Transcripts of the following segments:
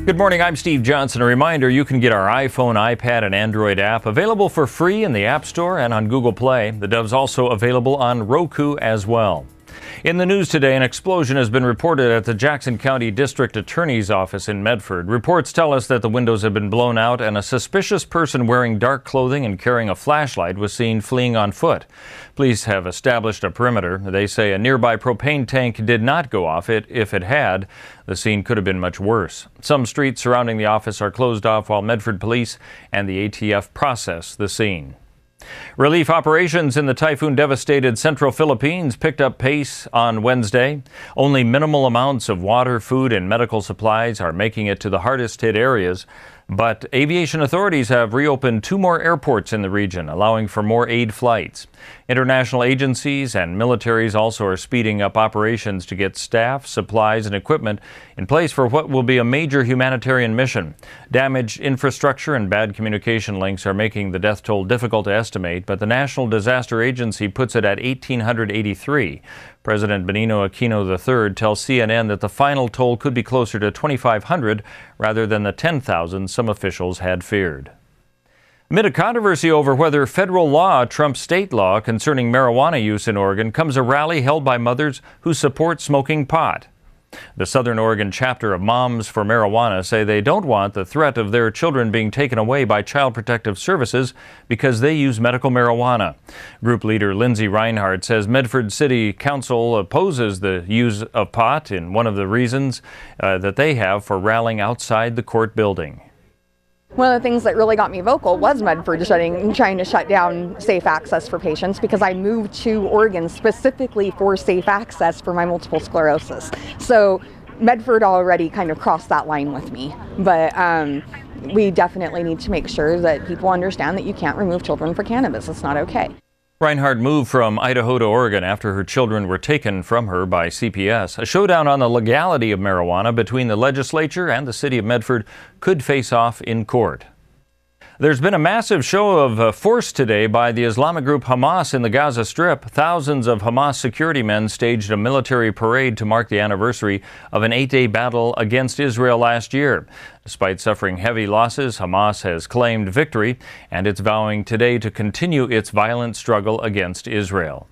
Good morning, I'm Steve Johnson. A reminder, you can get our iPhone, iPad, and Android app available for free in the App Store and on Google Play. The Dove's also available on Roku as well. In the news today, an explosion has been reported at the Jackson County District Attorney's Office in Medford. Reports tell us that the windows have been blown out and a suspicious person wearing dark clothing and carrying a flashlight was seen fleeing on foot. Police have established a perimeter. They say a nearby propane tank did not go off. If it had, the scene could have been much worse. Some streets surrounding the office are closed off while Medford police and the ATF process the scene. Relief operations in the typhoon-devastated central Philippines picked up pace on Wednesday. Only minimal amounts of water, food, and medical supplies are making it to the hardest-hit areas. But aviation authorities have reopened 2 more airports in the region, allowing for more aid flights. International agencies and militaries also are speeding up operations to get staff, supplies, and equipment in place for what will be a major humanitarian mission. Damaged infrastructure and bad communication links are making the death toll difficult to estimate, but the National Disaster Agency puts it at 1,883. President Benigno Aquino III tells CNN that the final toll could be closer to 2,500 rather than the 10,000 some officials had feared. Amid a controversy over whether federal law trumps state law concerning marijuana use in Oregon comes a rally held by mothers who support smoking pot. The Southern Oregon chapter of Moms for Marijuana say they don't want the threat of their children being taken away by Child Protective Services because they use medical marijuana. Group leader Lindsay Reinhardt says Medford City Council opposes the use of pot in one of the reasons that they have for rallying outside the court building. One of the things that really got me vocal was Medford trying to shut down safe access for patients, because I moved to Oregon specifically for safe access for my multiple sclerosis. So Medford already kind of crossed that line with me. But we definitely need to make sure that people understand that you can't remove children for cannabis. It's not okay. Reinhardt moved from Idaho to Oregon after her children were taken from her by CPS. A showdown on the legality of marijuana between the legislature and the city of Medford could face off in court. There's been a massive show of force today by the Islamic group Hamas in the Gaza Strip. Thousands of Hamas security men staged a military parade to mark the anniversary of an 8-day battle against Israel last year. Despite suffering heavy losses, Hamas has claimed victory, and it's vowing today to continue its violent struggle against Israel.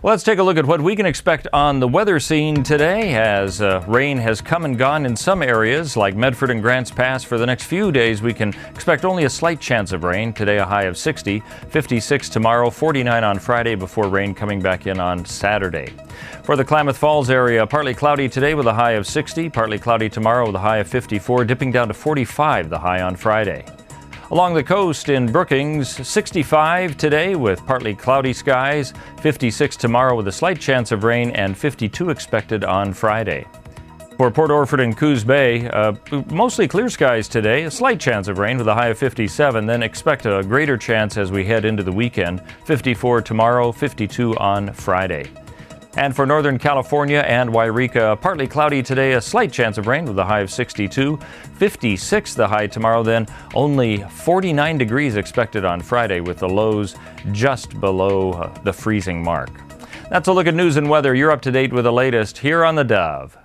Well, let's take a look at what we can expect on the weather scene today, as rain has come and gone in some areas like Medford and Grants Pass. For the next few days, we can expect only a slight chance of rain. Today, a high of 60, 56 tomorrow, 49 on Friday before rain coming back in on Saturday. For the Klamath Falls area, partly cloudy today with a high of 60, partly cloudy tomorrow with a high of 54, dipping down to 45, the high on Friday. Along the coast in Brookings, 65 today with partly cloudy skies, 56 tomorrow with a slight chance of rain, and 52 expected on Friday. For Port Orford and Coos Bay, mostly clear skies today, a slight chance of rain with a high of 57, then expect a greater chance as we head into the weekend, 54 tomorrow, 52 on Friday. And for Northern California and Wairika, partly cloudy today, a slight chance of rain with a high of 62, 56 the high tomorrow, then only 49 degrees expected on Friday with the lows just below the freezing mark. That's a look at news and weather. You're up to date with the latest here on the Dove.